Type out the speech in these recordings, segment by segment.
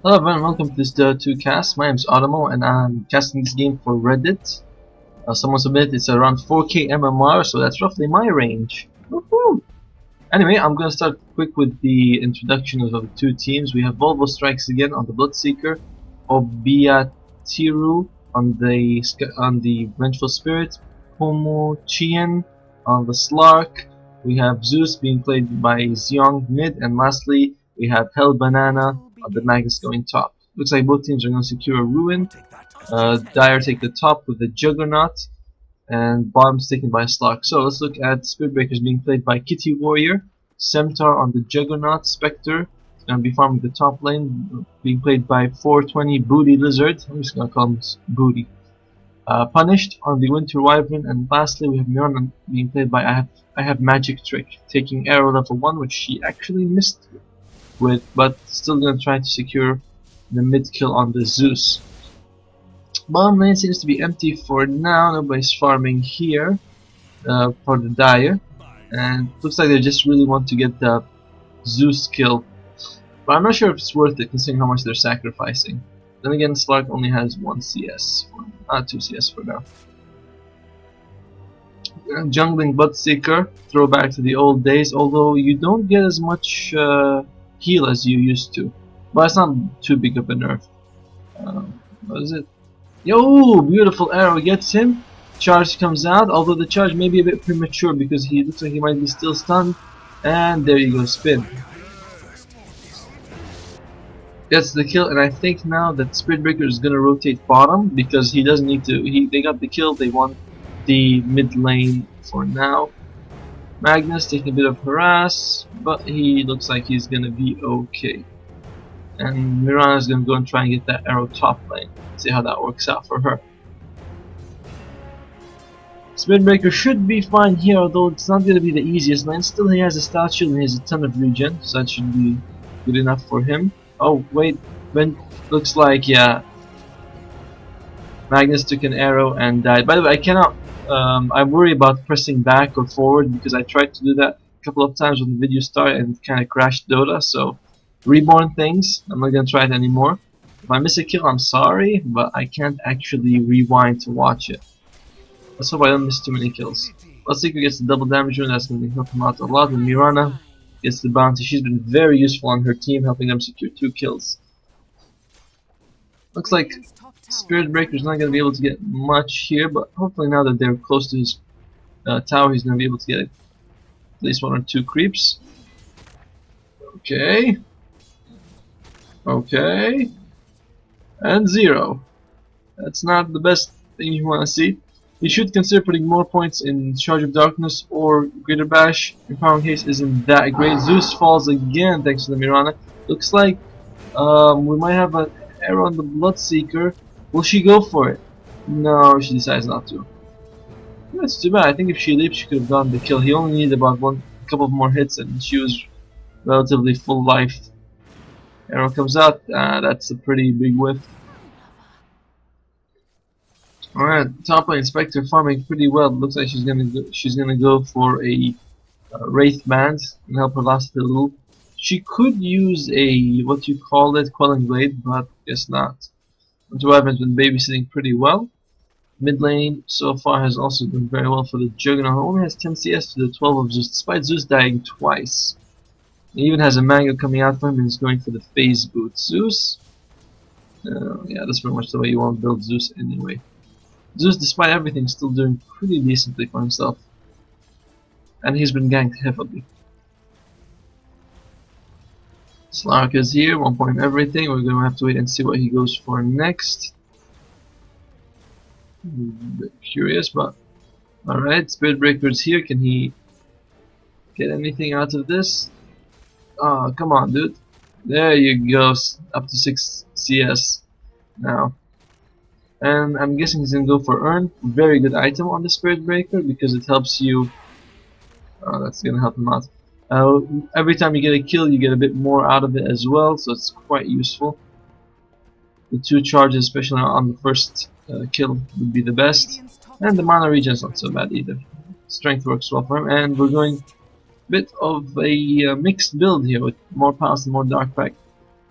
Hello everyone, welcome to this Dota 2 cast. My name is Automo and I'm casting this game for Reddit. Someone submitted it's around 4k MMR, so that's roughly my range. Woohoo! Anyway, I'm gonna start quick with the introduction of the two teams. We have Volvo Strikes again on the Bloodseeker, Obiatiru on the Vengeful Spirit, Homo Chien on the Slark. We have Zeus being played by Xiong mid, and lastly we have Hell Banana on the Magus going top. Looks like both teams are going to secure a Ruin. Dire take the top with the Juggernaut, and bottom's taken by Slark. So let's look at Spirit Breakers being played by Kitty Warrior, Centaur on the Juggernaut, Spectre is going to be farming the top lane, being played by 420 Booty Lizard. I'm just going to call him Booty. Punished on the Winter Wyvern, and lastly we have Mirana being played by I have Magic Trick, taking arrow level 1, which she actually missed with, but still gonna try to secure the mid kill on the Zeus. Bottom lane seems to be empty for now. Nobody's farming here for the Dire, and looks like they just really want to get the Zeus kill, but I'm not sure if it's worth it considering how much they're sacrificing. Then again, Slark only has 1 CS, 2 CS for now. Jungling Bloodseeker, throwback to the old days, although you don't get as much heal as you used to, but it's not too big of a nerf. What is it? Yo, beautiful arrow gets him. Charge comes out, although the charge may be a bit premature because he looks like he might be still stunned. And there you go, spin. Gets the kill, and I think now that Spirit Breaker is gonna rotate bottom because he doesn't need to. They got the kill. They want the mid lane for now. Magnus taking a bit of harass, but he looks like he's gonna be okay. And Mirana is gonna go and try and get that arrow top lane. See how that works out for her. Spirit Breaker should be fine here, although it's not gonna be the easiest lane. Still, he has a stat shield and he has a ton of regen, so that should be good enough for him. Oh wait, looks like, yeah, Magnus took an arrow and died. By the way, I cannot. I worry about pressing back or forward because I tried to do that a couple of times when the video started and it kind of crashed Dota. So, reborn things, I'm not gonna try it anymore. If I miss a kill, I'm sorry, but I can't actually rewind to watch it. Let's hope I don't miss too many kills. Bloodseeker gets the double damage rune, that's gonna help him out a lot. And Mirana gets the bounty. She's been very useful on her team, helping them secure 2 kills. Looks like Spirit Breaker is not going to be able to get much here, but hopefully now that they're close to his tower, he's going to be able to get at least 1 or 2 creeps. Okay. Okay. And 0. That's not the best thing you want to see. You should consider putting more points in Charge of Darkness or Greater Bash. Empowering Haste isn't that great. Zeus falls again thanks to the Mirana. Looks like we might have an arrow on the Bloodseeker. Will she go for it? No, she decides not to. That's too bad. I think if she leaps, she could have gotten the kill. He only needed about a couple more hits, and she was relatively full life. Arrow comes out. That's a pretty big whiff. Alright, top lane Spectre farming pretty well. Looks like she's gonna go for a Wraith Band and help her last a little. She could use a what you call it, Quelling Blade, but guess not. Winter Wyvern's been babysitting pretty well. Mid lane so far has also done very well for the Juggernaut. Only has 10 CS to the 12 of Zeus, despite Zeus dying twice. He even has a mango coming out for him and he's going for the phase boot. Zeus? Yeah, that's pretty much the way you want to build Zeus anyway. Zeus, despite everything, is still doing pretty decently for himself. And he's been ganked heavily. Slark is here, 1 point everything. We're going to have to wait and see what he goes for next. A bit curious, but alright. Spirit Breaker is here. Can he get anything out of this? Oh, come on, dude. There you go. Up to 6 CS now. And I'm guessing he's going to go for Earn. Very good item on the Spirit Breaker because it helps you. That's going to help him out. Every time you get a kill, you get a bit more out of it as well, so it's quite useful. The 2 charges, especially on the first kill, would be the best. And the mana regen is not so bad either. Strength works well for him, and we're going a bit of a mixed build here with more Palace and more Dark Pact.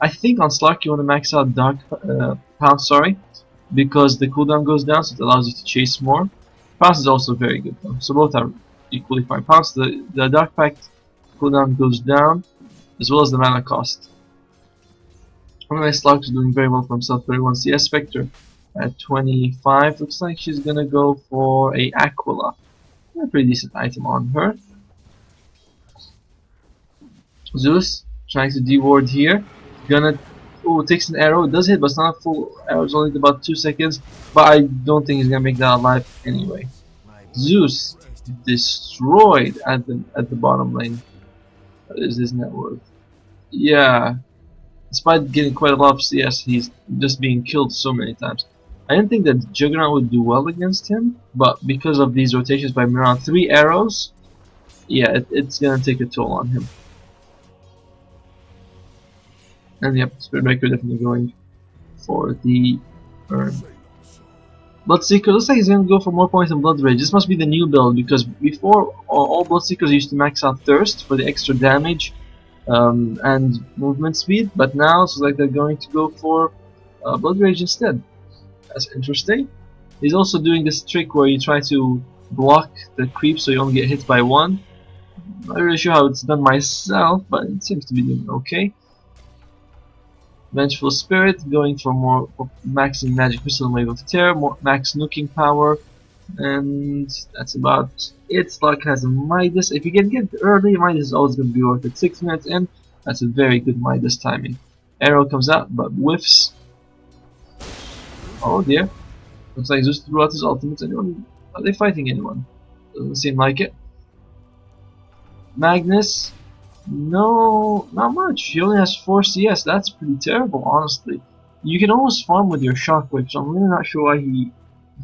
I think on Slark you want to max out Dark Pounce, sorry, because the cooldown goes down, so it allows you to chase more. Pounce is also very good though, so both are equally fine. Pounce, the Dark Pact cooldown goes down, as well as the mana cost. Anyway, Slark is doing very well for himself, 31 CS. Spectre at 25, looks like she's gonna go for a Aquila. A pretty decent item on her. Zeus trying to deward here. Gonna takes an arrow. It does hit, but it's not a full arrow. It's only about 2 seconds. But I don't think he's gonna make that alive anyway. Zeus destroyed at the bottom lane. What is his net worth? Yeah. Despite getting quite a lot of CS, he's just being killed so many times. I didn't think that Juggernaut would do well against him, but because of these rotations by Miran, 3 arrows, yeah, it's gonna take a toll on him. And yep, Spirit Breaker definitely going for the urn. Bloodseeker looks like he's gonna go for more points than Blood Rage. This must be the new build, because before all Bloodseekers used to max out Thirst for the extra damage and movement speed, but now it's like they're going to go for Blood Rage instead. That's interesting. He's also doing this trick where you try to block the creep so you only get hit by 1. Not really sure how it's done myself, but it seems to be doing okay. Vengeful Spirit going for more maxing Magic Crystal and Wave of Terror, more max nuking power, and that's about it. Slark has a Midas. If you can get early, Midas is always going to be worth it. 6 minutes in, that's a very good Midas timing. Arrow comes out, but whiffs. Oh dear. Looks like Zeus threw out his ultimates. Are they fighting anyone? Doesn't seem like it. Magnus. No, not much. He only has 4 CS. That's pretty terrible, honestly. You can almost farm with your Shockwave, so I'm really not sure why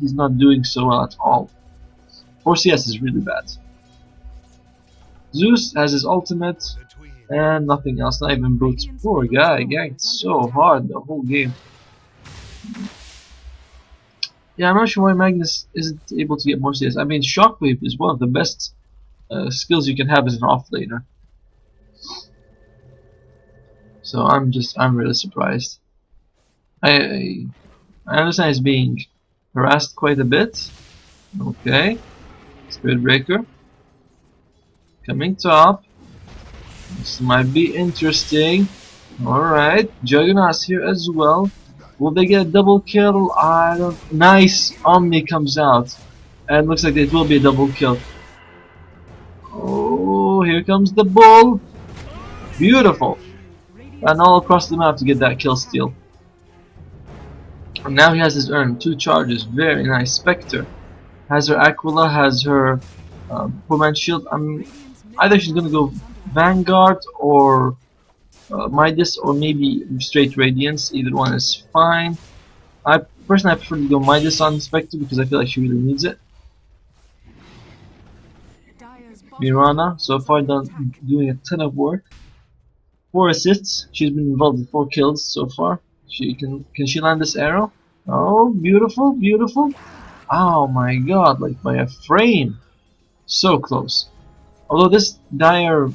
he's not doing so well at all. 4 CS is really bad. Zeus has his ultimate and nothing else, not even boots. Poor guy, ganked so hard the whole game. Yeah, I'm not sure why Magnus isn't able to get more CS. I mean, Shockwave is one of the best skills you can have as an offlaner. So I'm really surprised. I understand he's being harassed quite a bit. Okay. Spirit Breaker. Coming top. This might be interesting. Alright. Juggernaut's here as well. Will they get a double kill? I don't. Nice! Omni comes out. And looks like it will be a double kill. Oh, here comes the bull. Beautiful. And all across the map to get that kill steal. And now he has his urn, 2 charges, very nice. Spectre has her Aquila, has her poor man's shield. Either she's gonna go Vanguard or Midas, or maybe straight Radiance. Either one is fine. I prefer to go Midas on Spectre because I feel like she really needs it. Mirana, so far done doing a ton of work. 4 assists. She's been involved in 4 kills so far. Can she land this arrow? Oh, beautiful, beautiful. Oh my god, like by a frame. So close. Although this dire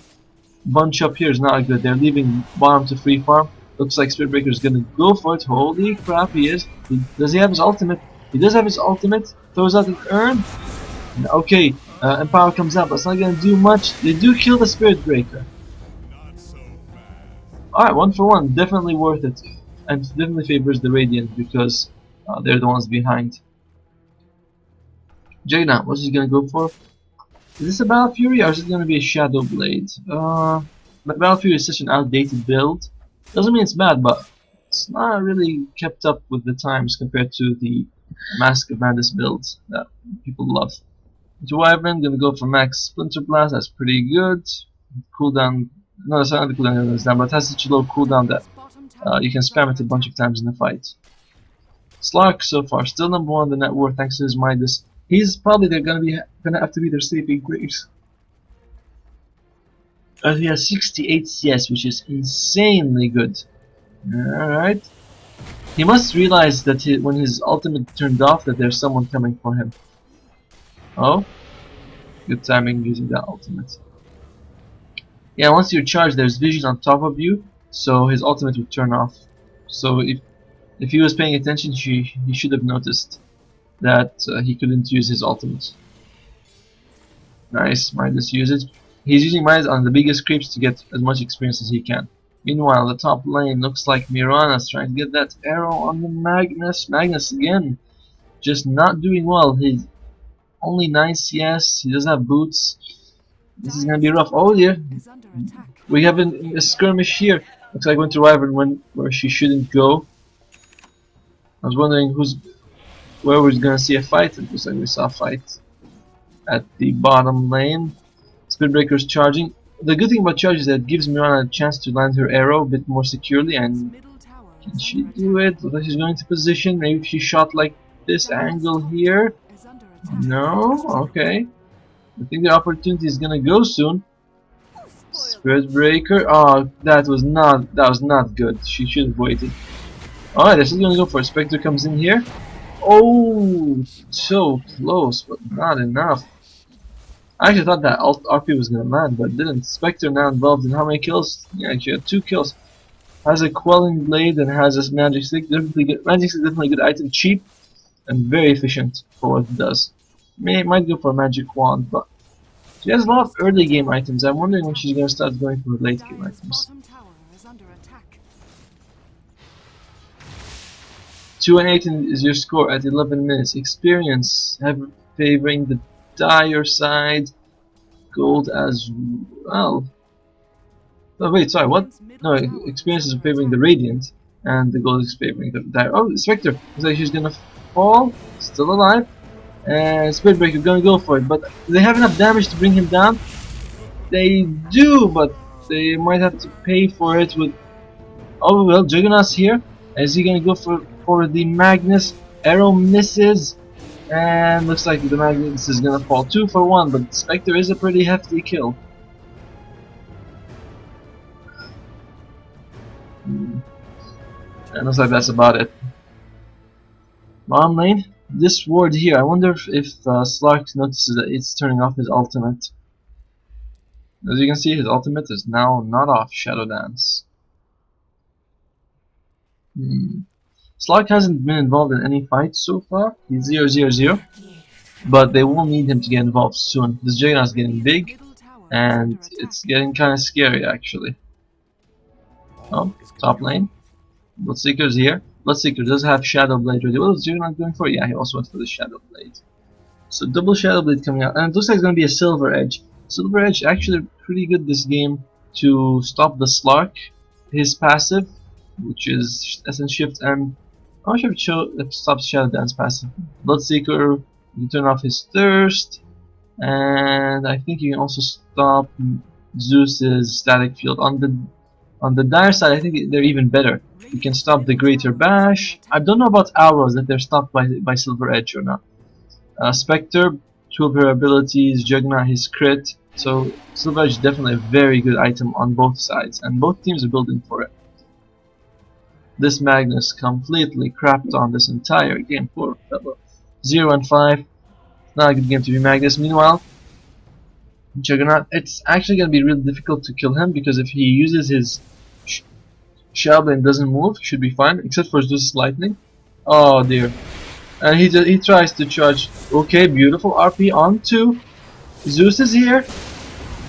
bunch up here is not good. They're leaving bottom to free farm. Looks like Spirit Breaker is gonna go for it. Holy crap, he is. Does he have his ultimate? He does have his ultimate. Throws out an urn. Okay, Empower comes out, but it's not gonna do much. They do kill the Spirit Breaker. Alright, 1 for 1, definitely worth it. And definitely favors the Radiant because they're the ones behind. Juggernaut, what's he gonna go for? Is this a Battle Fury or is it gonna be a Shadow Blade? Battle Fury is such an outdated build. Doesn't mean it's bad, but it's not really kept up with the times compared to the Mask of Madness builds that people love. To Wyvern, gonna go for Max Splinter Blast, that's pretty good. Cooldown. No, it's not the cooldown goes down, but it has such a low cooldown that you can spam it a bunch of times in the fight. Slark so far still number 1 in the net worth thanks to his Midas. He's probably gonna have to be their saving grace. He has 68 CS, which is insanely good. Alright. He must realize that when his ultimate turned off that there's someone coming for him. Oh, good timing using that ultimate. Yeah, once you're charged, there's vision on top of you, so his ultimate would turn off. So if he was paying attention, he should have noticed that he couldn't use his ultimate. Nice, Midas uses. He's using Midas on the biggest creeps to get as much experience as he can. Meanwhile, the top lane looks like Mirana's trying to get that arrow on the Magnus. Magnus again, just not doing well. He's only 9 CS. He doesn't have boots. This is gonna be rough. Oh dear, we have a skirmish here. Looks like Winter Wyvern went where she shouldn't go. I was wondering where we're gonna see a fight. It looks like we saw a fight at the bottom lane. Speedbreaker's charging. The good thing about charge is that it gives Mirana a chance to land her arrow a bit more securely. And can she do it? Looks like she's going to position. Maybe if she shot like this angle here. No? Okay. I think the opportunity is gonna go soon. Speedbreaker. Oh, that was not good. She should have waited. Alright, they're still gonna go for it. Spectre comes in here. Oh, so close, but not enough. I actually thought that alt RP was gonna land, but it didn't. Spectre now involved in how many kills? Yeah, she had 2 kills. Has a quelling blade and has a magic stick. Definitely good. Magic stick is definitely a good item, cheap and very efficient for what it does. Might go for a magic wand, but she has a lot of early game items. I'm wondering when she's gonna start going for late game items. 2-8 is your score at 11 minutes. Experience favoring the dire side. Gold as well. Oh wait, sorry, what? No, experience is favoring the radiant, and the gold is favoring the dire. Oh, Spectre. Looks like she's gonna fall. Still alive. And Speedbreaker gonna go for it, but do they have enough damage to bring him down? They do, but they might have to pay for it with. Oh well, Juggernaut's here. Is he gonna go for the Magnus? Arrow misses, and looks like the Magnus is gonna fall 2 for 1. But Spectre is a pretty hefty kill. And looks like that's about it. Bottom lane. This ward here, I wonder if Slark notices that it's turning off his ultimate. As you can see, his ultimate is now not off. Shadow Dance. Slark hasn't been involved in any fights so far. He's 0-0-0, but they will need him to get involved soon. This Juggernaut is getting big, and it's getting kind of scary actually. Oh, top lane. Bloodseeker's here. Bloodseeker does have Shadow Blade ready. What is Juggernaut going for? Yeah, he also went for the Shadow Blade. So double Shadow Blade coming out, and it looks like it's going to be a Silver Edge. Silver Edge actually pretty good this game to stop the Slark. His passive, which is Essence Shift, and I'm not sure if it stops Shadow Dance passive. Bloodseeker, you can turn off his Thirst, and I think you can also stop Zeus's Static Field. On the dire side, I think they're even better. You can stop the Greater Bash. I don't know about Auras, if they're stopped by Silver Edge or not. Spectre, 2 of her abilities, Juggernaut his crit. So Silver Edge is definitely a very good item on both sides, and both teams are building for it. This Magnus completely crapped on this entire game. Poor fellow. 0-5. Not a good game to be Magnus. Meanwhile, Juggernaut, it's actually going to be really difficult to kill him, because if he uses his Shadow Blade and doesn't move, he should be fine, except for Zeus Lightning. Oh dear. And he tries to charge. Okay, beautiful RP onto Zeus is here.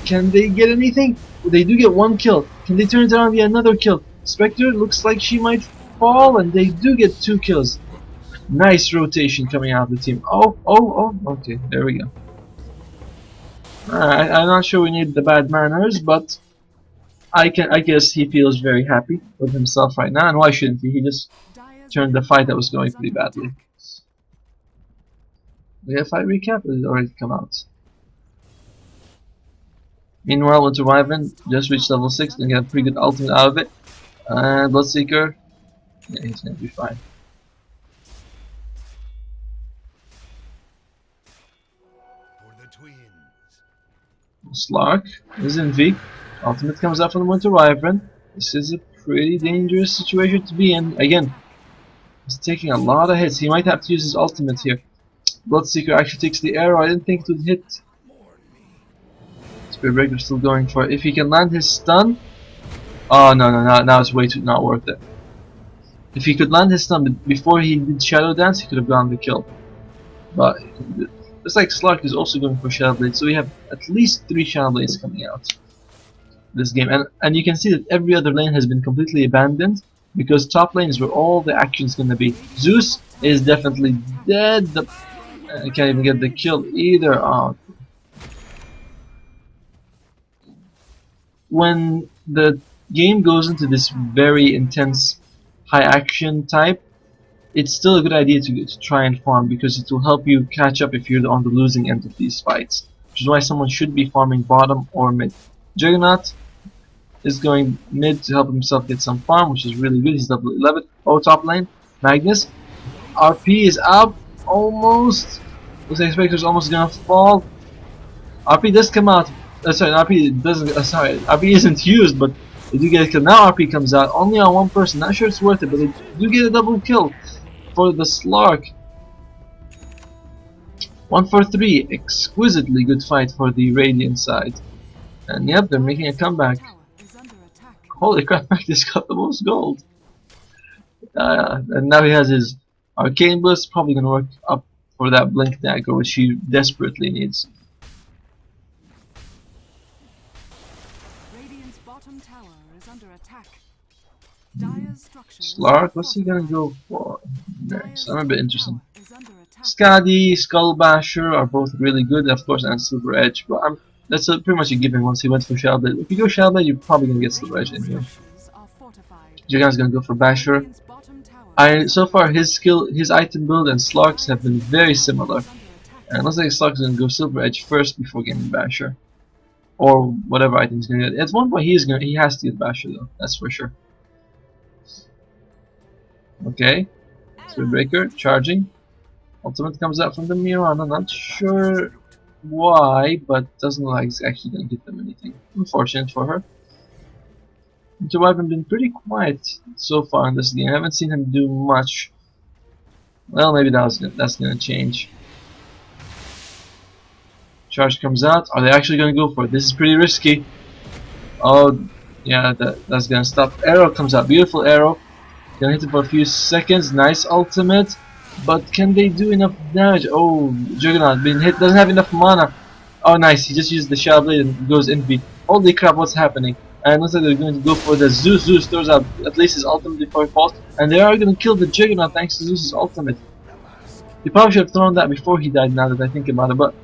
Can they get anything? They do get 1 kill. Can they turn it around and get another kill? Spectre looks like she might fall, and they do get 2 kills. Nice rotation coming out of the team. Oh, okay, there we go. I'm not sure we need the bad manners, but I guess he feels very happy with himself right now, and why shouldn't he? He just turned the fight that was going pretty badly. We have fight recap, or did it already come out? Meanwhile, Winter Wyvern just reached level 6 and get a pretty good ultimate out of it. And Bloodseeker, yeah, he's gonna be fine. Slark is in V. Ultimate comes out from the Winter Wyvern. This is a pretty dangerous situation to be in. Again, he's taking a lot of hits. He might have to use his ultimate here. Bloodseeker actually takes the arrow. I didn't think it would hit. Speedbreaker still going for it. If he can land his stun, Oh no, now it's way too not worth it. If he could land his stun before he did Shadow Dance, he could have gotten the kill. But it's like Slark is also going for Shadow Blade, so we have at least 3 Shadow Blades coming out this game. And you can see that every other lane has been completely abandoned because top lane is where all the action is going to be. Zeus is definitely dead. I can't even get the kill either. Oh. When the game goes into this very intense high action type, it's still a good idea to try and farm because it will help you catch up if you're on the losing end of these fights, which is why someone should be farming bottom or mid. Juggernaut is going mid to help himself get some farm, which is really good. He's level 11. Oh, top lane, Magnus. RP is up, almost. Looks like Spectre's almost gonna fall. RP does come out. Sorry, RP doesn't. Sorry, RP isn't used, but they do get a kill. Now RP comes out only on one person. Not sure it's worth it, but they do get a double kill for the Slark. 1 for 3. Exquisitely good fight for the Radiant side. And yep, they're making a comeback. Holy crap, Magnus got the most gold. And now he has his Arcane Blast, probably gonna work up for that Blink Dagger, which he desperately needs. Radiant's bottom tower is under attack. Slark, what's he gonna go for next? I'm a bit interested. Skadi, Skull Basher are both really good, of course, and Silver Edge, but that's pretty much a given once he went for Shadow Blade. If you go Shadow Blade, you're probably gonna get Silver Edge in here. Juggernaut's gonna go for Basher. So far his item build and Slark's have been very similar. And it looks like Slark's gonna go Silver Edge first before getting Basher. Or whatever item he's gonna get. At one point he has to get Basher though, that's for sure. Okay. Breaker, charging. Ultimate comes out from the Mirror. I'm not sure why, but doesn't look like it's actually gonna get them anything. Unfortunate for her. I've been pretty quiet so far in this game. I haven't seen him do much. Well, maybe that's gonna change. Charge comes out. Are they actually gonna go for it? This is pretty risky. Oh, yeah, that's gonna stop. Arrow comes out. Beautiful arrow. Gonna hit it for a few seconds. Nice ultimate. But can they do enough damage? Oh, Juggernaut being hit. Doesn't have enough mana. Oh, nice. He just used the Shadow Blade and goes Envy. Holy crap, what's happening? And looks like they're going to go for the Zeus. Zeus throws out at least his ultimate before he falls. And they are going to kill the Juggernaut thanks to Zeus's ultimate. He probably should have thrown that before he died now that I think about it. But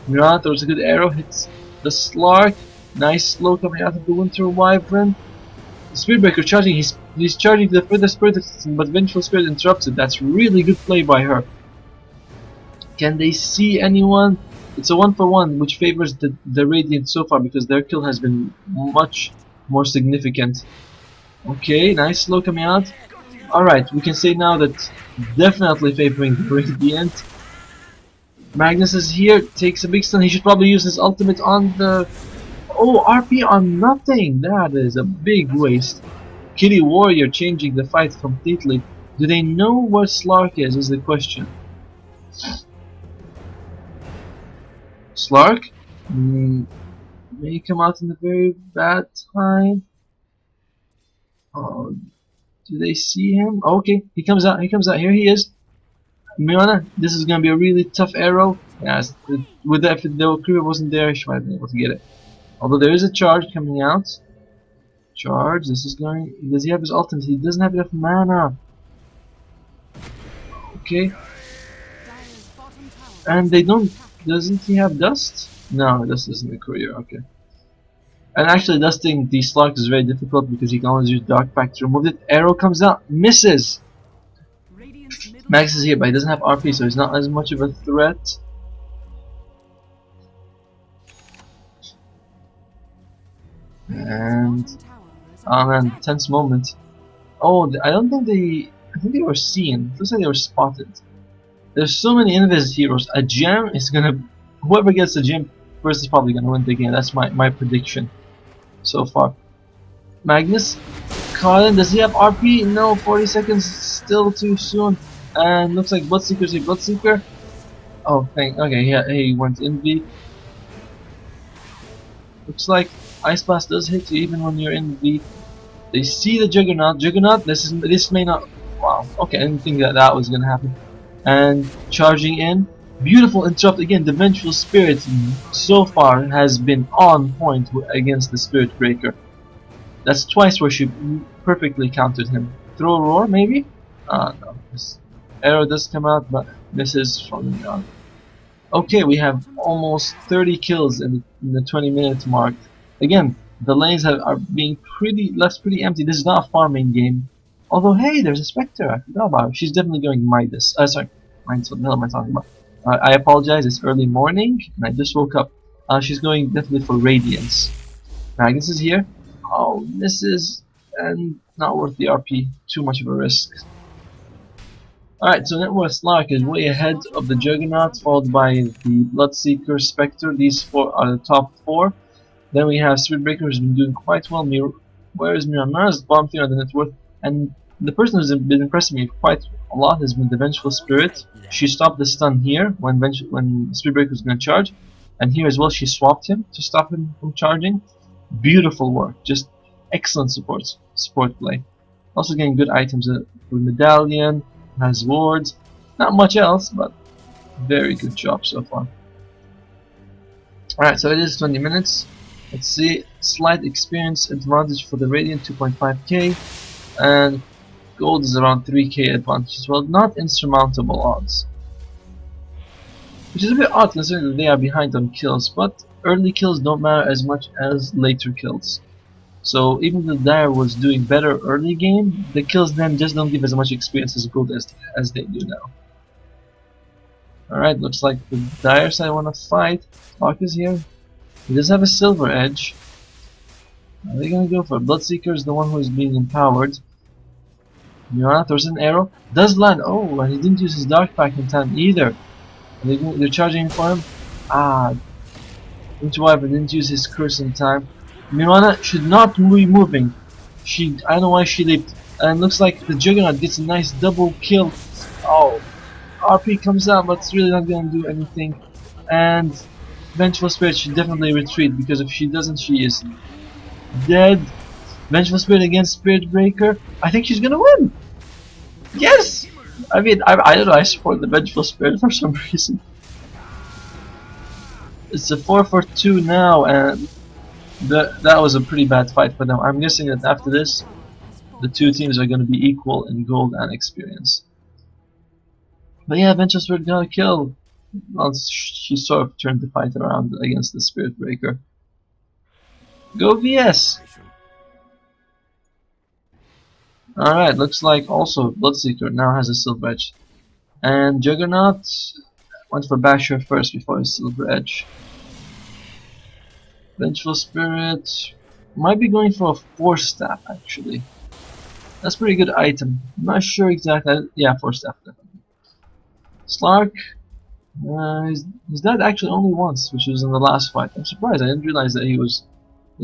Mirana throws a good arrow. Hits the Slark. Nice slow coming out of the Winter Wyvern. The Spearbreaker charging. He's charging to the further Spirit system, but Vengeful Spirit interrupts it. That's really good play by her. Can they see anyone? It's a 1-for-1, which favors the Radiant so far because their kill has been much more significant. Okay, nice slow coming out. Alright, we can say now that definitely favoring the Radiant. Magnus is here, takes a big stun. He should probably use his ultimate on the... Oh, RP on nothing! That is a big waste. Kitty Warrior changing the fight completely. Do they know where Slark is the question. Slark may come out in a very bad time. Oh, do they see him? Oh, okay, he comes out. Here he is. Mirana, this is gonna be a really tough arrow. Yes, with that, if the creeper wasn't there, she might have been able to get it. Although there is a charge coming out. Charge. This is going. Does he have his ultimate? He doesn't have enough mana. Okay. And they don't. Doesn't he have dust? No, dust isn't a courier. Okay. And actually, dusting the Slark is very difficult because he can always use Dark Pact to remove it. Arrow comes out, misses. Max is here, but he doesn't have RP, so he's not as much of a threat. And oh man, tense moment. Oh, I don't think they. I think they were seen. It looks like they were spotted. There's so many Invis heroes. A gem is gonna. Whoever gets the gem first is probably gonna win the game. That's my prediction so far. Magnus, Colin, does he have RP? No, 40 seconds, still too soon. And looks like Bloodseeker's a Bloodseeker. Oh, okay, yeah, he went Envy. Looks like Ice Blast does hit you even when you're in the. They see the Juggernaut. Juggernaut, this may not. Wow. Okay, I didn't think that was gonna happen. And charging in, beautiful interrupt again. The Vengeful Spirit so far has been on point against the Spirit Breaker. That's twice where she perfectly countered him. Throw a roar, maybe? No. This arrow does come out, but misses from the ground. Okay, we have almost 30 kills in the 20-minute mark. Again, the lanes are being left pretty empty. This is not a farming game. Although, hey, there's a Spectre. I forgot about her. She's definitely going Midas. Sorry, Midas. What the hell am I talking about? I apologize. It's early morning, and I just woke up. She's going definitely for Radiance. Magnus is here. Oh, misses, and not worth the RP. Too much of a risk. Alright, so Networth Lark is way ahead of the Juggernaut, followed by the Bloodseeker, Spectre. These four are the top four. Then we have Spirit Breaker, who's been doing quite well. Where is Mira? Mira's bottom 3 on the Networth, and the person who's been impressing me quite a lot has been the Vengeful Spirit. She stopped the stun here when Spirit Breaker was going to charge, and here as well she swapped him to stop him from charging. Beautiful work, just excellent support play. Also getting good items with Medallion, has wards, not much else, but very good job so far. Alright, so it is 20 minutes. Let's see, slight experience advantage for the Radiant, 2.5k, and gold is around 3k advantage as well. Not insurmountable odds, which is a bit odd considering that they are behind on kills, but early kills don't matter as much as later kills. So even though Dire was doing better early game, the kills then just don't give as much experience as gold as they do now. Alright, looks like the Dire side want to fight. Lark is here. He does have a silver edge. Are they gonna go for Bloodseeker? Is the one who is being empowered. Mirana throws an arrow. Does land. Oh, and he didn't use his Dark Pack in time either. They're charging for him. Interwiper didn't use his curse in time. Mirana should not be moving. I don't know why she leaped. And it looks like the Juggernaut gets a nice double kill. Oh, RP comes out, but it's really not gonna do anything. And Vengeful Spirit should definitely retreat, because if she doesn't, she is dead. Vengeful Spirit against Spirit Breaker. I think she's gonna win. Yes. I mean, I don't know. I support the Vengeful Spirit for some reason. It's a 4-for-2 now, and that was a pretty bad fight for them. I'm guessing that after this, the two teams are going to be equal in gold and experience. But yeah, Vengeful Spirit got a kill. Well, she sort of turned the fight around against the Spirit Breaker. Go VS! Alright, looks like also Bloodseeker now has a silver edge. And Juggernaut went for Basher first before his silver edge. Vengeful Spirit might be going for a Force Staff actually. That's a pretty good item. I'm not sure exactly. Yeah, Force Staff definitely. Slark, he's died actually only once, which was in the last fight. I'm surprised. I didn't realize that he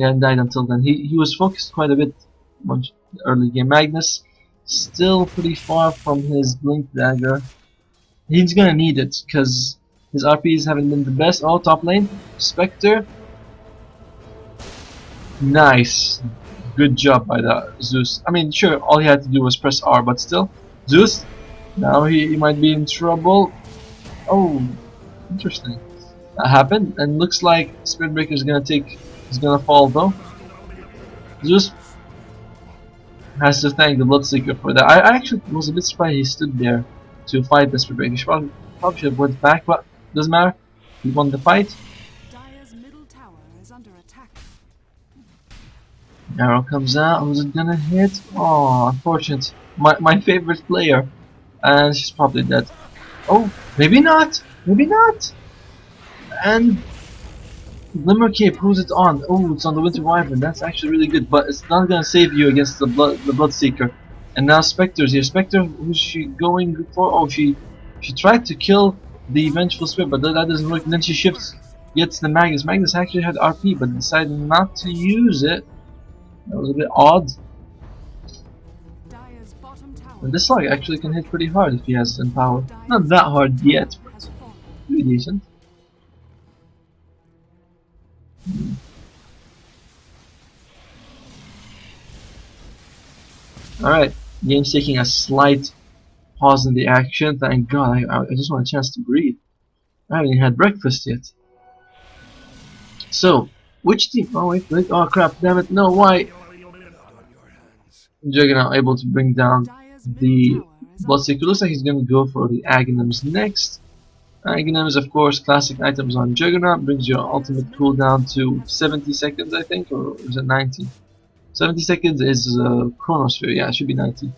hadn't died until then. He was focused quite a bit much early game. Magnus still pretty far from his Blink Dagger. He's gonna need it because his RPs haven't been the best. Oh, top lane, Spectre. Nice. Good job by the Zeus. I mean, sure, all he had to do was press R, but still. Zeus, now he might be in trouble. Oh, interesting. That happened, and looks like Spirit Breaker is gonna fall though. Zeus has to thank the Bloodseeker for that. I actually was a bit surprised he stood there to fight the Spirit Breaker. He probably should have went back, but doesn't matter. He won the fight. Dire's middle tower is under attack. Arrow comes out. Who's it gonna hit? Oh, unfortunate. My favorite player, and she's probably dead. Oh, maybe not. Maybe not. And Glimmer Cape, who's it on? Oh, it's on the Winter Wyvern. That's actually really good, but it's not gonna save you against the Bloodseeker. And now Spectre's here. Spectre, who's she going for? Oh, she tried to kill the Vengeful Spirit, but that doesn't work. And then she shifts, gets the Magnus. Magnus actually had RP, but decided not to use it. That was a bit odd. Dire's bottom tower. And this slug actually can hit pretty hard if he has Empower. Not that hard yet, but pretty decent. Alright, game's taking a slight pause in the action. Thank God, I just want a chance to breathe. I haven't even had breakfast yet. So, which team? Oh wait, oh crap, damn it, no, why? Juggernaut able to bring down Dire's middle the tower is under Bloodseeker. Looks like he's gonna go for the Aghanims next. Aghanims, of course, classic items on Juggernaut, brings your ultimate cooldown to 70 seconds, I think, or is it 90? 70 seconds is Chronosphere, yeah, it should be 90.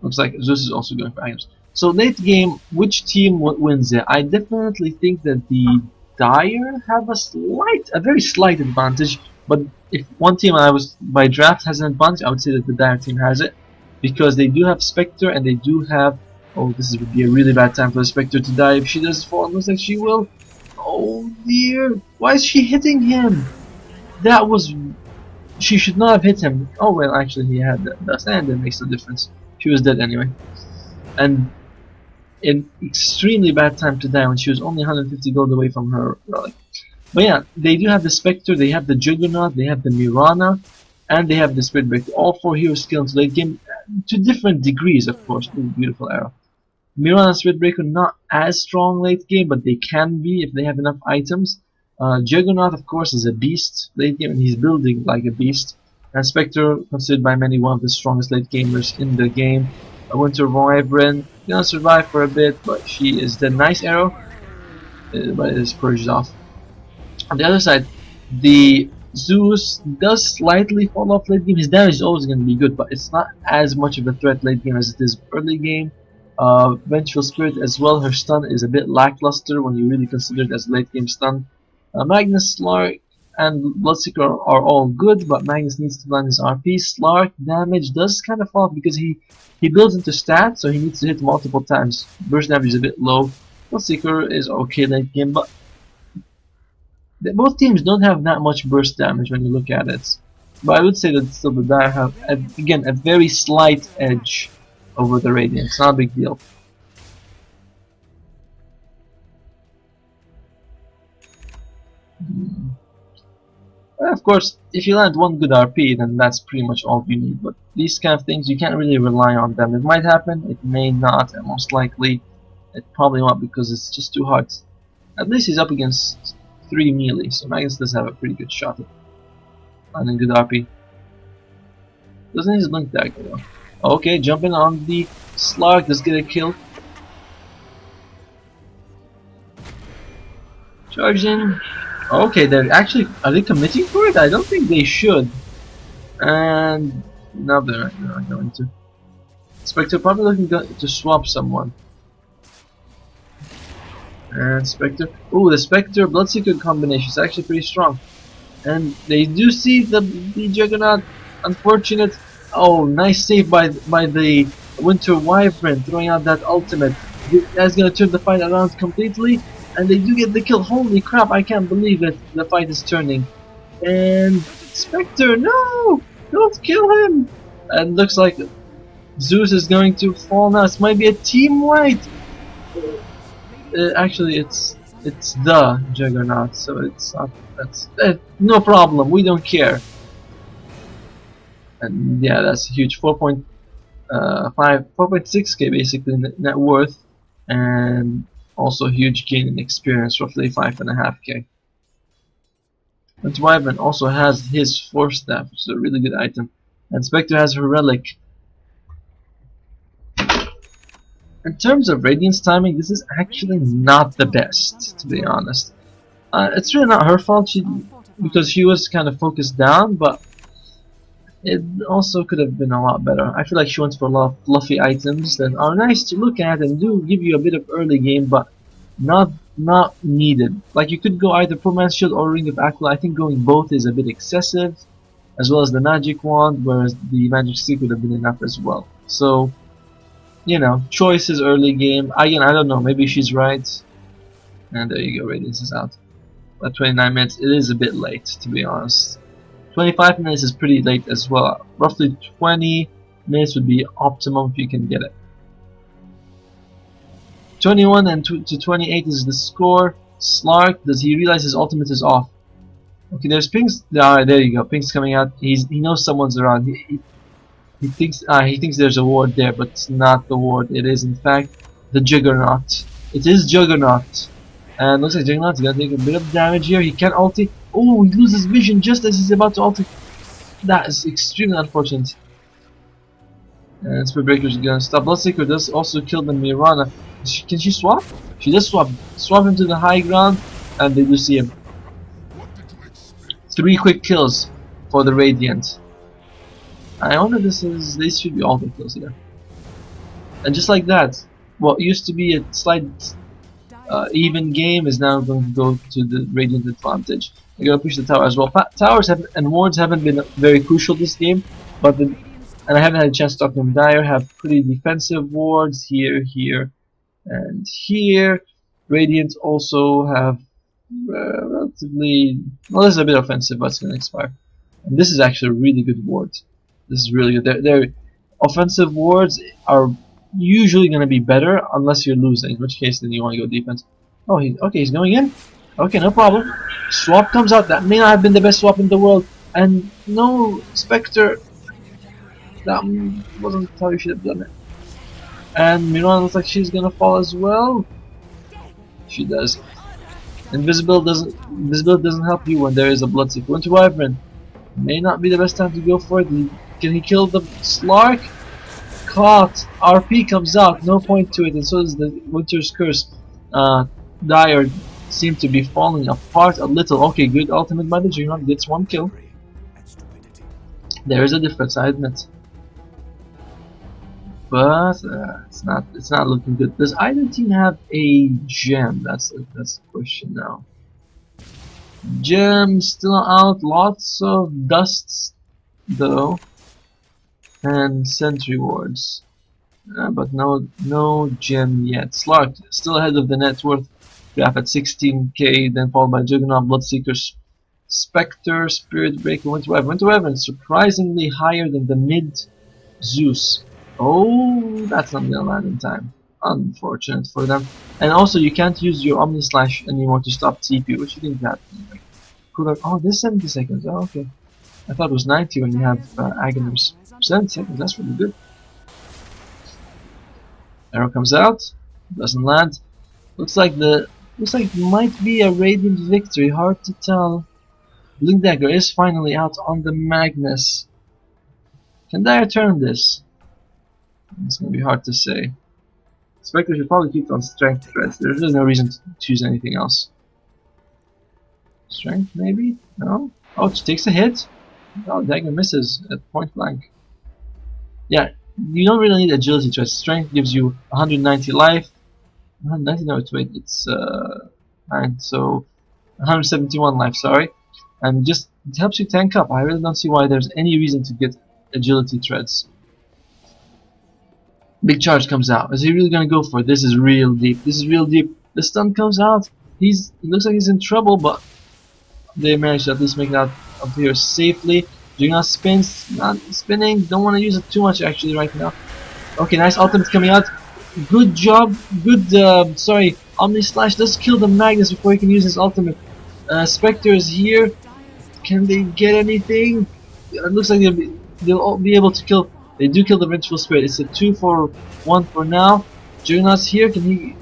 Looks like Zeus is also going for items. So late game, which team wins it? I definitely think that the Dire have a very slight advantage. But if one team I was by draft has an advantage, I would say that the Dire team has it, because they do have Spectre and they do have. Oh, would be a really bad time for the Spectre to die if she does fall. Looks like she will. Oh dear! Why is she hitting him? That was. She should not have hit him. Oh well, actually he had the dust, and that makes no difference. She was dead anyway. And an extremely bad time to die when she was only 150 gold away from her relic. But yeah, they do have the Spectre, they have the Juggernaut, they have the Mirana, and they have the Spirit Breaker. All 4 hero skills late game, to different degrees, of course. Ooh, beautiful arrow. Mirana and Spirit Breaker not as strong late game, but they can be if they have enough items. Juggernaut, of course, is a beast late game, and he's building like a beast. And Spectre, considered by many one of the strongest late gamers in the game. A Winter Wyvern, gonna survive for a bit, but she is the nice arrow, but it is purged off. On the other side, the Zeus does slightly fall off late game. His damage is always going to be good, but it's not as much of a threat late game as it is early game. Vengeful Spirit as well, her stun is a bit lackluster when you really consider it as a late game stun. Magnus, Slark, and Bloodseeker are all good, but Magnus needs to land his RP. Slark damage does kind of fall because he builds into stats, so he needs to hit multiple times. Burst damage is a bit low. Bloodseeker is okay late game, but both teams don't have that much burst damage when you look at it. But I would say that still the Dire have, again, a very slight edge over the Radiant. It's not a big deal. Of course, if you land one good RP, then that's pretty much all you need. But these kind of things, you can't really rely on them. It might happen, it may not, and most likely it probably won't because it's just too hard. At least he's up against 3 melee, so Magnus does have a pretty good shot at landing good RP. Doesn't his blink dagger though? Okay, jumping on the Slark, does get a kill. Charging. Okay, are they committing for it? I don't think they should. And no, they're not going to. Spectre probably looking to swap someone. And Spectre. Ooh, the Spectre Bloodseeker combination is actually pretty strong. And they do see the Juggernaut. Unfortunate. Oh, nice save by the Winter Wyvern, throwing out that ultimate. That's gonna turn the fight around completely. And they do get the kill. Holy crap, I can't believe it. The fight is turning. And Spectre, no! Don't kill him! And looks like Zeus is going to fall now. This might be a team wipe. Actually, it's the Juggernaut, so it's not. That's no problem. We don't care. And yeah, that's a huge 4.6k basically net worth, and also huge gain in experience, roughly 5.5k. But Wyvern also has his Force Staff, which is a really good item, and Spectre has her relic. In terms of Radiance timing, this is actually not the best, to be honest. It's really not her fault, because she was kind of focused down, but it also could have been a lot better. I feel like she went for a lot of fluffy items that are nice to look at and do give you a bit of early game, but not needed. Like, you could go either Poor Man's Shield or Ring of Aquila. I think going both is a bit excessive, as well as the Magic Wand, whereas the Magic Stick would have been enough as well. So, you know, choices early game. I don't know, maybe she's right. And there you go, Radiance is out. At 29 minutes, it is a bit late, to be honest. 25 minutes is pretty late as well. Roughly 20 minutes would be optimum if you can get it. 21 and to 28 is the score. Slark, does he realize his ultimate is off? Okay, there's pings. Ah, there you go. Pings coming out. He knows someone's around. He thinks there's a ward there, but it's not the ward. It is in fact the Juggernaut. It is Juggernaut, and looks like Juggernaut's gonna take a bit of damage here. He can't ulti. Oh, he loses vision just as he's about to ulti. That is extremely unfortunate. And Spirit Breaker's gonna stop. Bloodseeker does also kill the Mirana. Can she swap? She does swap. Swap him to the high ground, and they do see him. 3 quick kills for the Radiant. I wonder if these should be all the kills here. And just like that, what used to be a slight even game is now going to go to the Radiant advantage. They're going to push the tower as well. Towers and wards haven't been very crucial this game, but and I haven't had a chance to talk to them. Dire have pretty defensive wards here, here, and here. Radiant also have relatively, well, this is a bit offensive, but it's going to expire. And this is actually a really good ward. This is really good. Their offensive wards are usually going to be better unless you're losing, in which case then you want to go defense. Oh, he's going in. Okay, no problem. Swap comes out. That may not have been the best swap in the world, and no Spectre. That wasn't how you should have done it. And Miran looks like she's gonna fall as well. She does. Invisibility doesn't help you when there is a Bloodseeker. Winter Wyvern may not be the best time to go for it. Can he kill the Slark? Caught. RP comes out. No point to it, and so is the Winter's Curse. Dire seem to be falling apart a little. Okay, good ultimate by the Juggernaut, gets 1 kill. There is a difference, I admit. But it's not looking good. Does either team have a gem? That's the question now. Gem still out. Lots of dusts though, and sentry wards, but no gem yet. Slark still ahead of the net worth graph at 16k, then followed by Juggernaut, Bloodseeker, Spectre, Spirit Breaker, Winter Wyvern. Winter Wyvern surprisingly higher than the mid Zeus. Oh, that's not gonna land in time. Unfortunate for them. And also, you can't use your Omni Slash anymore to stop TP, which you think that could have. Oh, this 70 seconds. Oh, okay. I thought it was 90 when you have Agoners. 70 seconds. That's really good. Arrow comes out. Doesn't land. Looks like it might be a Radiant victory. Hard to tell. Blink Dagger is finally out on the Magnus. Can Dire turn this? It's gonna be hard to say. Spectre should probably keep it on Strength threads. There's really no reason to choose anything else. Strength, maybe? No? Oh, she takes a hit. Oh, Dagger misses at point blank. Yeah, you don't really need agility threads. Strength gives you 190 life. 190, no, wait, it's 9, so 171 life, sorry. And just, it helps you tank up. I really don't see why there's any reason to get agility threads. Big charge comes out. Is he really gonna go for it? This is real deep. This is real deep. The stun comes out. He looks like he's in trouble, but they managed to at least make it out of here safely. Juggernaut spins, not spinning. Don't want to use it too much actually right now. Okay, nice ultimate coming out. Good job. Good. Sorry, Omni Slash does kill the Magnus before he can use his ultimate. Spectre is here. Can they get anything? It looks like they'll all be able to kill. They do kill the Vengeful Spirit. It's a 2 for 1 for now. Juggernaut's here. Can he?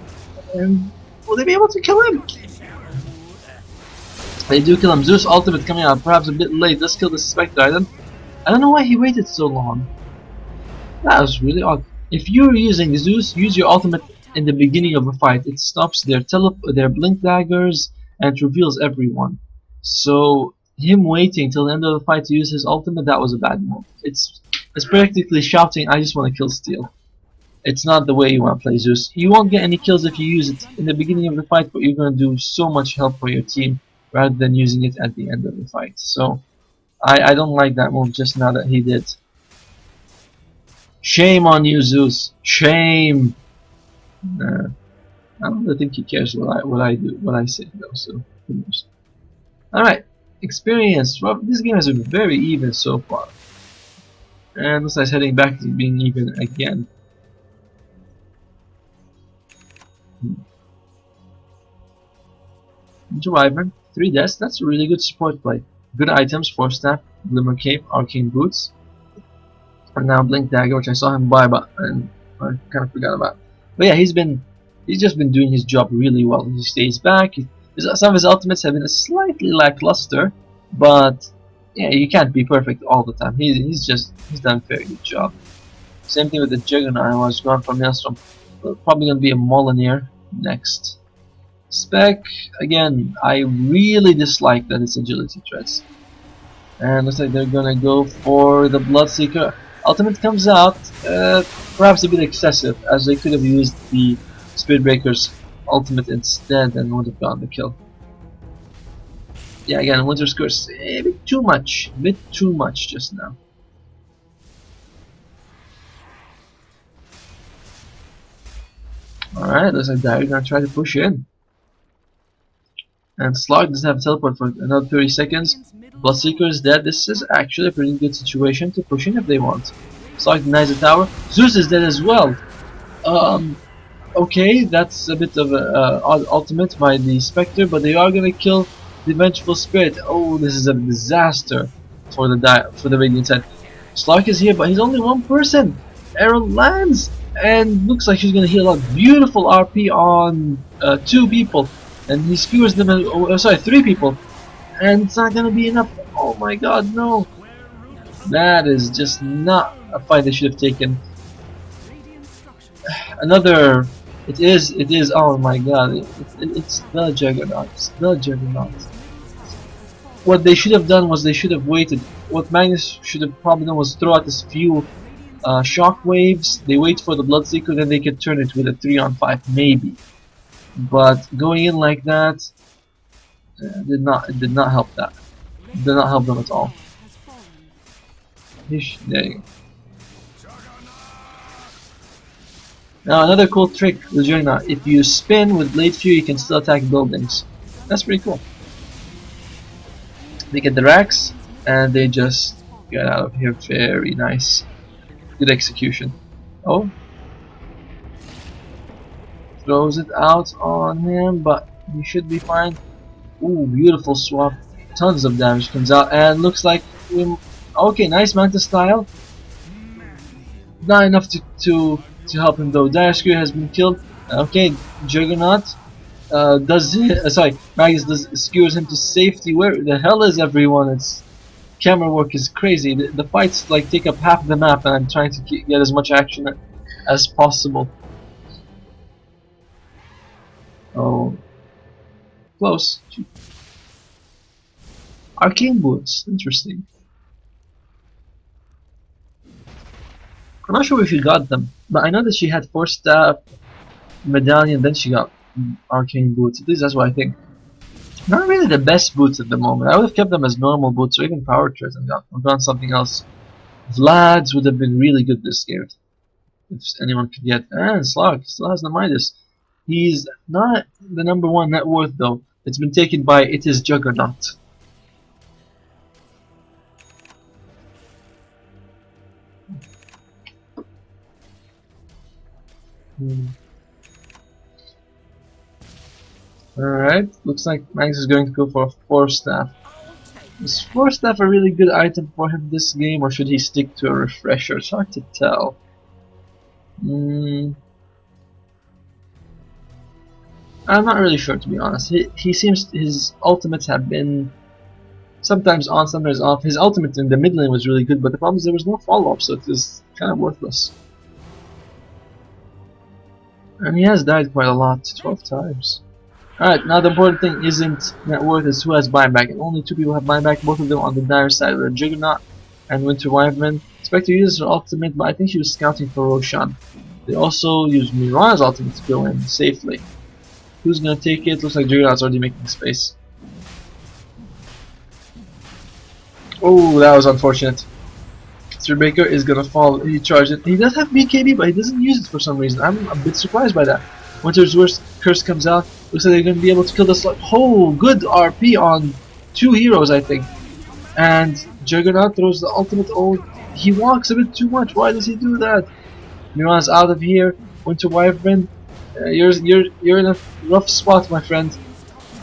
Will they be able to kill him? They do kill him. Zeus ultimate coming out, perhaps a bit late. Let's kill the Spectre. I don't know why he waited so long. That was really odd. If you're using Zeus, use your ultimate in the beginning of a fight. It stops their blink daggers and it reveals everyone. So him waiting till the end of the fight to use his ultimate, that was a bad move. It's practically shouting, I just want to kill Steel. It's not the way you want to play Zeus. You won't get any kills if you use it in the beginning of the fight, but you're going to do so much help for your team rather than using it at the end of the fight. So I don't like that move just now that he did. Shame on you, Zeus. Shame. I don't really think he cares what I say though. So who knows? All right, experience. Well, this game has been very even so far, and looks like it's heading back to being even again. Winter Wyvern. 3 deaths. That's a really good support play. Good items, Force Staff, Glimmer Cape, Arcane Boots, and now Blink Dagger, which I saw him buy, but and I kind of forgot about. But yeah, he's just been doing his job really well. He stays back. Some of his ultimates have been slightly lackluster, but yeah, you can't be perfect all the time. He's done a very good job. Same thing with the Juggernaut. I was going for Maelstrom. Probably gonna be a Molineer next. Spec, again, I really dislike that it's agility threats. And looks like they're gonna go for the Bloodseeker. Ultimate comes out, perhaps a bit excessive, as they could have used the Spirit Breaker's ultimate instead and would have gotten the kill. Yeah, again, Winter's Curse, a bit too much just now. Alright, looks like Dire gonna try to push in. And Slog doesn't have a teleport for another 30 seconds. Bloodseeker is dead. This is actually a pretty good situation to push in if they want. Slog denies the tower. Zeus is dead as well. Okay, that's a bit of a odd ultimate by the Spectre, but they are gonna kill the Vengeful Spirit. Oh, this is a disaster for the Radiant side. Slog is here, but he's only one person. Arrow lands and looks like she's gonna heal out. Beautiful RP on 2 people, and he skewers them. Sorry, 3 people, and it's not gonna be enough. Oh my God, no! That is just not a fight they should have taken. Another. It is. Oh my God! It's the Juggernaut. It's the Juggernaut. What they should have done was they should have waited. What Magnus should have probably done was throw out this few shock waves. They wait for the Bloodseeker, then they could turn it with a 3-on-5 maybe. But going in like that did not help that. Did not help them at all. There you go. Now another cool trick with Juggernaut, if you spin with Blade Fury you can still attack buildings. That's pretty cool. They get the racks and they just get out of here. Very nice. Good execution. Oh. Throws it out on him, but he should be fine. Ooh, beautiful swap. Tons of damage comes out and looks like okay, nice Manta style. Not enough to help him though. Dire Screw has been killed. Okay, Juggernaut Magus skewers him to safety. Where the hell is everyone? It's camera work is crazy. The fights like take up half the map, and I'm trying to get as much action as possible. Oh, close. Arcane Boots, interesting. I'm not sure if she got them, but I know that she had Force Staff, Medallion, then she got Arcane Boots. At least that's what I think. Not really the best boots at the moment. I would have kept them as normal boots or even power treads and gone something else. Vlad's would have been really good this game if anyone could get. And Slug still has the Midas. He's not the #1 net worth though. It's been taken by It Is Juggernaut. Alright, looks like Max is going to go for a Force Staff. Is Force Staff a really good item for him this game, or should he stick to a Refresher? It's hard to tell. I'm not really sure, to be honest. He seems his ultimates have been sometimes on, sometimes off. His ultimate in the mid lane was really good, but the problem is there was no follow-up, so it was kind of worthless. And he has died quite a lot, 12 times. Alright, now the important thing isn't net worth, it's who has buyback, and only 2 people have buyback, both of them on the Dire side, were Juggernaut and Winter Wyvern. Spectre uses her ultimate, but I think she was scouting for Roshan. They also use Mirana's ultimate to go in safely. Who's gonna take it? Looks like Juggernaut's already making space. Oh, that was unfortunate. Baker is gonna fall. He charged it. He does have BKB, but he doesn't use it for some reason. I'm a bit surprised by that. Winter's Worst Curse comes out. Looks like they're gonna be able to kill the slug. Oh, good RP on 2 heroes, I think. And Juggernaut throws the ultimate. Oh, he walks a bit too much. Why does he do that? Miran's out of here. Winter Wyvern, you're in a rough spot, my friend.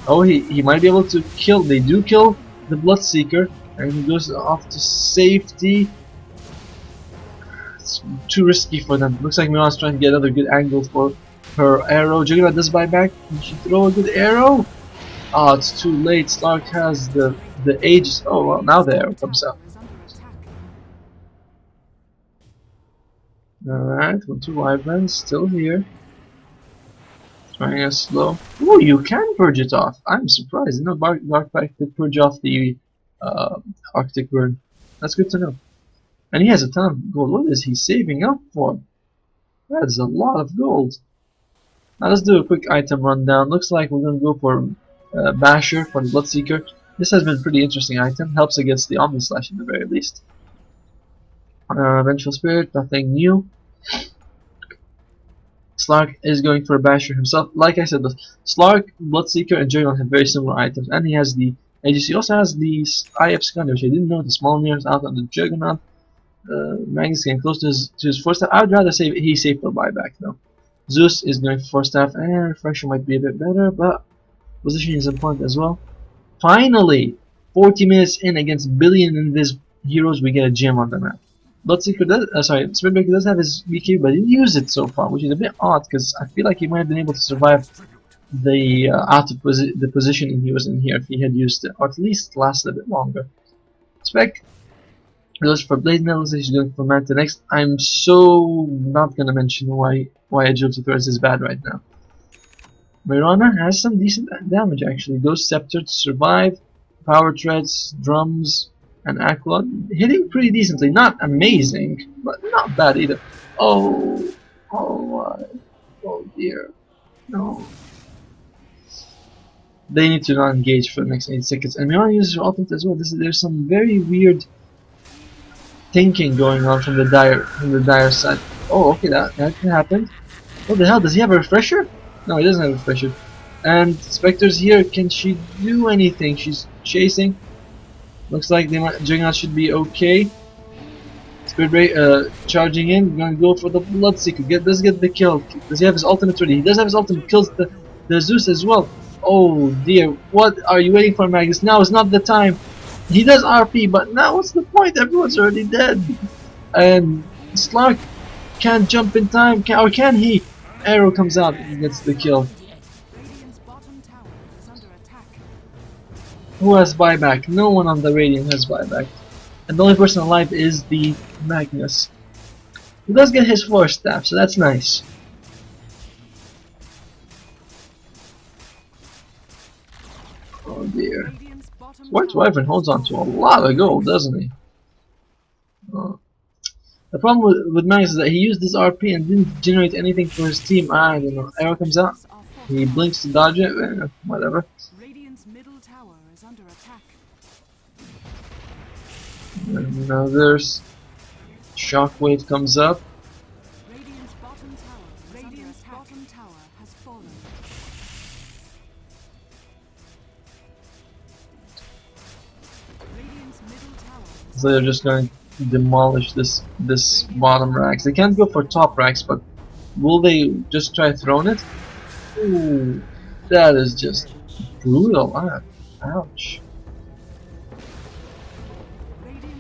Oh, he might be able to kill. They do kill the Bloodseeker, and he goes off to safety. It's too risky for them. Looks like Miran's trying to get another good angle for her arrow. Juggernaut does buy back. Can she throw a good arrow? Oh, it's too late. Slark has the Aegis. Oh well, now the arrow comes out. Alright, 1-2 Wyverns still here. Trying us slow. Oh, you can purge it off. I'm surprised. No, Darkpack could purge off the Arctic Burn. That's good to know. And he has a ton of gold. What is he saving up for? That's a lot of gold. Now let's do a quick item rundown. Looks like we're going to go for Basher for the Bloodseeker. This has been a pretty interesting item. Helps against the Omnislash at the very least. Vengeful Spirit, nothing new. Slark is going for a Basher himself. Like I said, the Slark, Bloodseeker, and Juggernaut have very similar items. And he has the Aegis. He also has the IF Scanner, which I didn't know. The small mirrors out on the Juggernaut. Magnus getting close to his force staff. I would rather say he saved for buyback though. Zeus is going for force staff, and refresher might be a bit better, but position is important as well. Finally, 40 minutes in against billion invis heroes, we get a gem on the map. Bloodseeker does, Spiritbreaker does have his BQ, but he didn't use it so far, which is a bit odd because I feel like he might have been able to survive the the positioning he was in here if he had used it, or at least lasted a bit longer. Spec goes for Blade Nails, he's going for Manta next. I'm so not gonna mention why Agility Threads is bad right now. Mirana has some decent damage actually. Ghost Scepter to survive, Power Treads, Drums, and Aqua hitting pretty decently. Not amazing, but not bad either. Oh dear. No. They need to not engage for the next 8 seconds. And Mirana uses her ultimate as well. There's some very weird thinking going on from the dire side. Oh, okay, that can happen. What the hell? Does he have a refresher? No, he doesn't have a refresher. And Spectre's here. Can she do anything? She's chasing. Looks like the Juggernaut should be okay. Spirit charging in. Gonna go for the Bloodseeker. Does get the kill. Does he have his ultimate ready? He does have his ultimate. Kills the Zeus as well. Oh dear. What are you waiting for, Magus? Now is not the time. He does RP, but now what's the point? Everyone's already dead. And Slark can't jump in time, or can he? Arrow comes out and gets the kill. Who has buyback? No one on the Radiant has buyback. And the only person alive is the Magnus. He does get his force staff, so that's nice. Oh dear. White Wyvern holds on to a lot of gold, doesn't he? Oh. The problem with Magnus is that he used this RP and didn't generate anything for his team. I don't know. Arrow comes out. He blinks to dodge it. Whatever. Radiant's middle tower is under attack. And now there's Shockwave comes up. Radiant's bottom tower has fallen. Radiant's middle tower is So they're just going to demolish this bottom racks. They can't go for top racks, but will they just try throwing it? Ooh, that is just brutal. Ouch.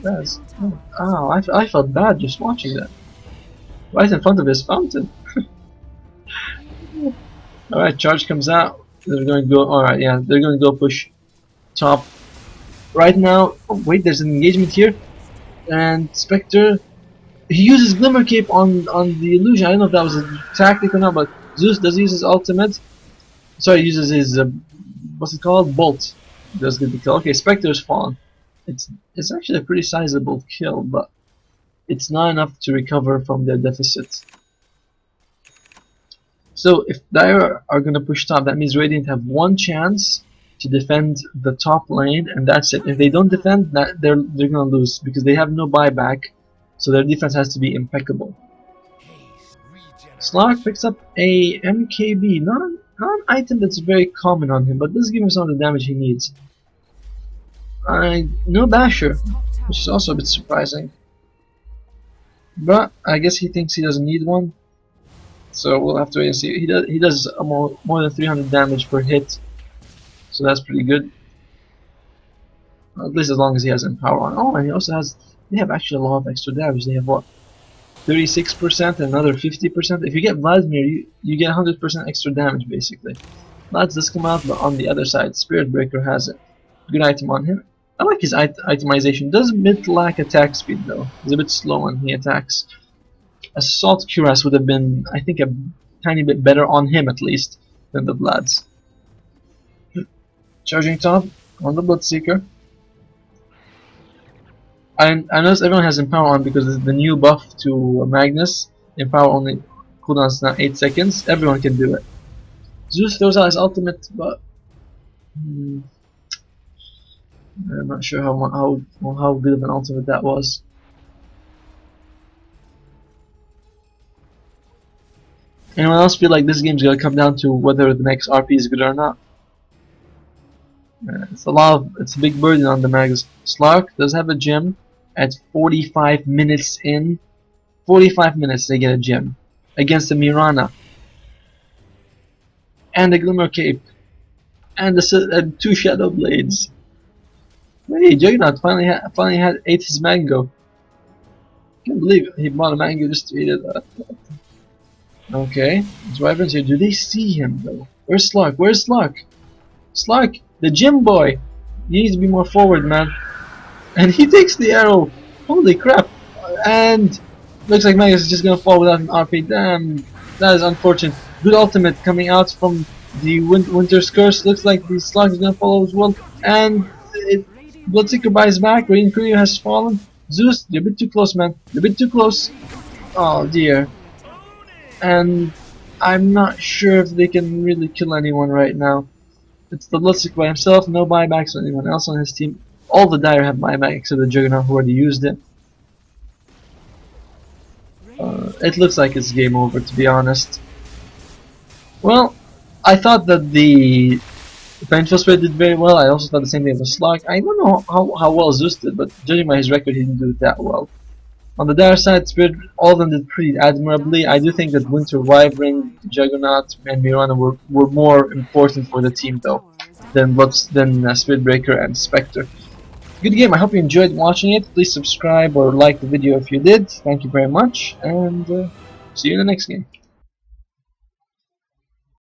That's ow. I felt bad just watching that. Right in front of his fountain. Alright, charge comes out. They're going to go. Alright, yeah, they're going to go push top. Right now, oh wait, there's an engagement here. And Spectre, he uses Glimmer Cape on the illusion. I don't know if that was a tactic or not, but Zeus does use his ultimate. Sorry, he uses his what's it called? Bolt. Does get the kill. Okay, Spectre's fallen. It's actually a pretty sizable kill, but it's not enough to recover from their deficit. So if Dire are gonna push top, that means Radiant have one chance to defend the top lane, and that's it. If they don't defend, they're gonna lose because they have no buyback, so their defense has to be impeccable. Slark picks up a MKB, not an item that's very common on him, but does give him some of the damage he needs. No Basher, which is also a bit surprising, but I guess he thinks he doesn't need one, so we'll have to wait and see. He does more than 300 damage per hit. so that's pretty good. At least as long as he has Empower on. Oh, and he also has. They have actually a lot of extra damage. They have what? 36% and another 50%. If you get Vladimir, you get 100% extra damage basically. Vlad does come out, but on the other side, Spirit Breaker has a good item on him. I like his itemization. Does a bit lack attack speed though. He's a bit slow when he attacks. Assault Cuirass would have been, I think, a tiny bit better on him at least than the Vlad's. Charging top on the Bloodseeker. I notice everyone has Empower on because it's the new buff to Magnus. Empower only cooldowns now 8 seconds. Everyone can do it. Zeus throws out his ultimate, but I'm not sure how good of an ultimate that was. Anyone else feel like this game's gonna come down to whether the next RP is good or not? It's a big burden on the Magus. Slark does have a gem at 45 minutes in. 45 minutes they get a gem against the Mirana and the Glimmer Cape and the 2 Shadow Blades. Hey, Juggernaut finally ate his mango. Can't believe he bought a mango just to eat it. Okay, so Wyverns here. Do they see him though? Where's Slark? Where's Slark? Slark, the gym boy. You need to be more forward, man. And he takes the arrow. Holy crap! And looks like Magus is just gonna fall without an RP. Damn, that is unfortunate. Good ultimate coming out from the Winter's Curse. Looks like the Slark is gonna follow as well. And Bloodseeker buys back. Radiant Courier has fallen. Zeus, you're a bit too close, man. You're a bit too close. Oh dear. And I'm not sure if they can really kill anyone right now. It's the Bloodseeker by himself, no buybacks on anyone else on his team. All the Dire have buyback except the Juggernaut who already used it. It looks like it's game over, to be honest. Well, I thought that the Vengeful Spirit did very well. I also thought the same thing with Slark. I don't know how well Zeus did, but judging by his record, he didn't do it that well. On the Dire side, Spirit, all of them did pretty admirably. I do think that Winter Wyvern, Juggernaut, and Mirana were more important for the team though than Spirit Breaker and Spectre. Good game. I hope you enjoyed watching it. Please subscribe or like the video if you did. Thank you very much, and see you in the next game.